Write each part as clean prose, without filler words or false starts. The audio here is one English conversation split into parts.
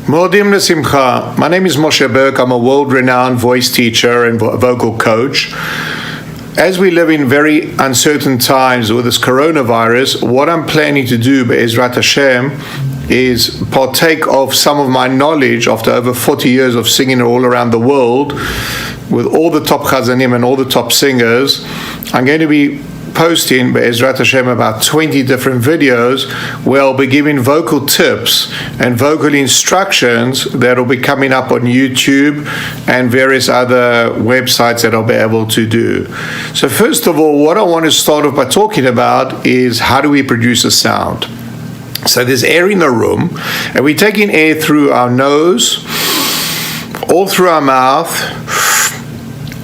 Modim L'Simcha. My name is Moshe Berk. I'm a world-renowned voice teacher and vocal coach. As we live in very uncertain times with this coronavirus, what I'm planning to do, Be'ezrat Hashem, is partake of some of my knowledge after over 40 years of singing all around the world with all the top chazanim and all the top singers. I'm going to be posting, Be'ezrat Hashem, about 20 different videos where I'll be giving vocal tips and vocal instructions that will be coming up on YouTube and various other websites that I'll be able to do. So first of all, what I want to start off by talking about is how do we produce a sound. So there's air in the room, and we're taking air through our nose, all through our mouth,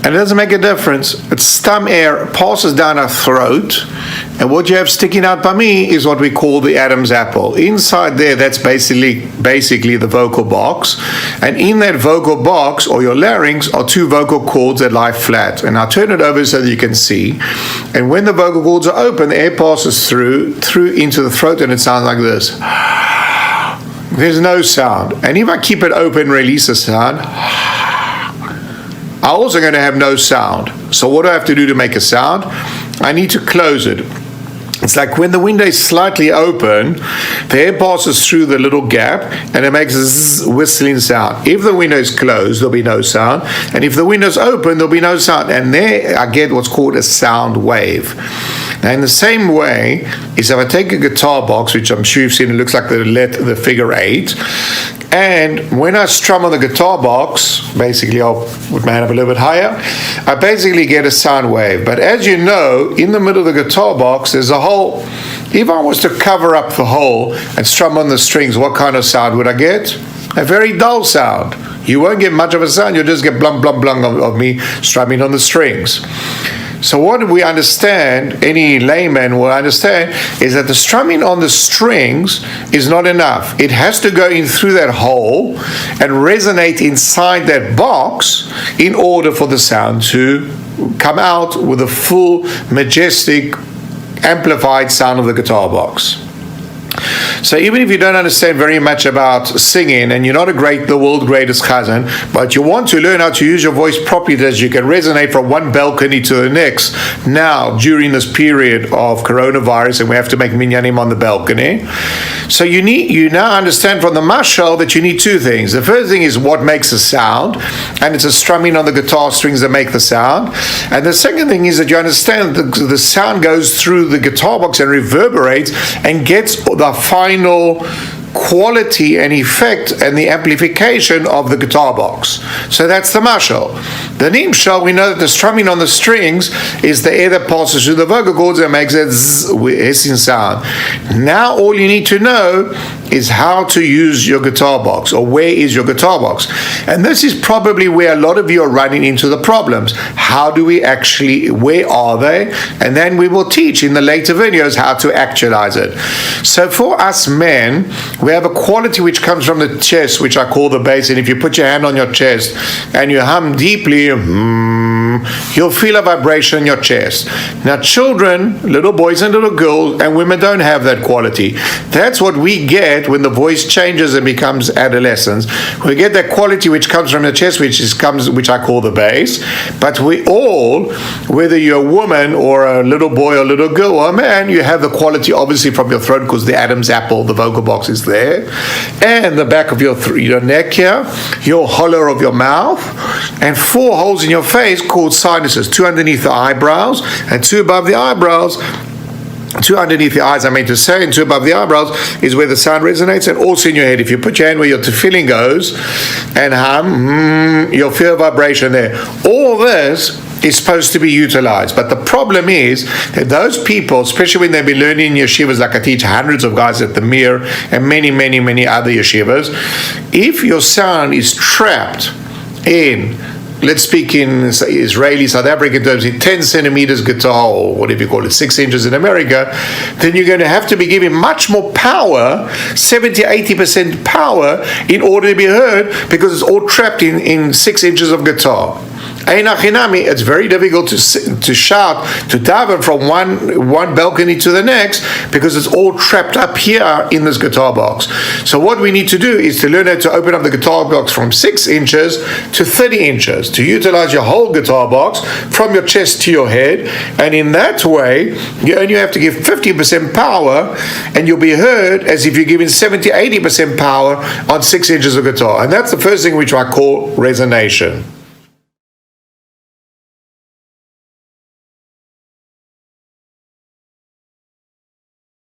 and it doesn't make a difference. It's stomach air passes down our throat, and what you have sticking out by me is what we call the Adam's apple. Inside there, that's basically the vocal box, and in that vocal box, or your larynx, are two vocal cords that lie flat. And I'll turn it over so that you can see. And when the vocal cords are open, the air passes through into the throat, and it sounds like this. There's no sound. And if I keep it open, release a sound, I'm also going to have no sound. So what do I have to do to make a sound? I need to close it. It's like when the window is slightly open, the air passes through the little gap and it makes a zzz whistling sound. If the window is closed, there'll be no sound. And if the window is open, there'll be no sound. And there I get what's called a sound wave. Now, in the same way, is if I take a guitar box, which I'm sure you've seen, it looks like the figure 8, and when I strum on the guitar box, basically I'll put my hand up a little bit higher, I basically get a sound wave. But as you know, in the middle of the guitar box, there's a hole. If I was to cover up the hole and strum on the strings, what kind of sound would I get? A very dull sound. You won't get much of a sound, you'll just get blum, blum, blum of me strumming on the strings. So what we understand, any layman will understand, is that the strumming on the strings is not enough. It has to go in through that hole and resonate inside that box in order for the sound to come out with a full, majestic, amplified sound of the guitar box. So even if you don't understand very much about singing and you're not the world's greatest chazan, but you want to learn how to use your voice properly that you can resonate from one balcony to the next now during this period of coronavirus, and we have to make minyanim on the balcony. So you now understand from the mashal that you need two things. The first thing is what makes a sound, and it's a strumming on the guitar strings that make the sound. And the second thing is that you understand that the sound goes through the guitar box and reverberates and gets the final quality and effect and the amplification of the guitar box. So that's the mashal. The nimshal, we know that the strumming on the strings is the air that passes through the vocal cords and makes that zzz hissing sound. Now all you need to know is how to use your guitar box, or where is your guitar box. And this is probably where a lot of you are running into the problems. How do we actually, where are they? And then we will teach in the later videos how to actualize it. So for us men, we have a quality which comes from the chest, which I call the bass. And if you put your hand on your chest and you hum deeply, you'll feel a vibration in your chest. Now children, little boys and little girls and women don't have that quality. That's what we get when the voice changes and becomes adolescence. We get that quality which comes from the chest, which I call the bass. But we all, whether you're a woman or a little boy or a little girl or a man, you have the quality obviously from your throat, because the Adam's apple, the vocal box, is there, and the back of your neck here, your hollow of your mouth, and 4 holes in your face called sinuses, 2 underneath the eyebrows and 2 above the eyebrows. 2 underneath the eyes, I meant to say, and 2 above the eyebrows is where the sound resonates, and also in your head. If you put your hand where your tefillin goes and hum, you'll feel vibration there. All this is supposed to be utilized. But the problem is that those people, especially when they've been learning in yeshivas, like I teach hundreds of guys at the Mir and many, many, many other yeshivas, if your sound is trapped in, let's speak in Israeli, South African terms, in 10 centimeters guitar, or whatever you call it, 6 inches in America, then you're going to have to be giving much more power, 70-80% power, in order to be heard, because it's all trapped in 6 inches of guitar. It's very difficult to shout, to daven from one balcony to the next, because it's all trapped up here in this guitar box. So what we need to do is to learn how to open up the guitar box from 6 inches to 30 inches, to utilize your whole guitar box from your chest to your head. And in that way, you only have to give 50% power, and you'll be heard as if you're giving 70-80% power on 6 inches of guitar. And that's the first thing which I call resonation.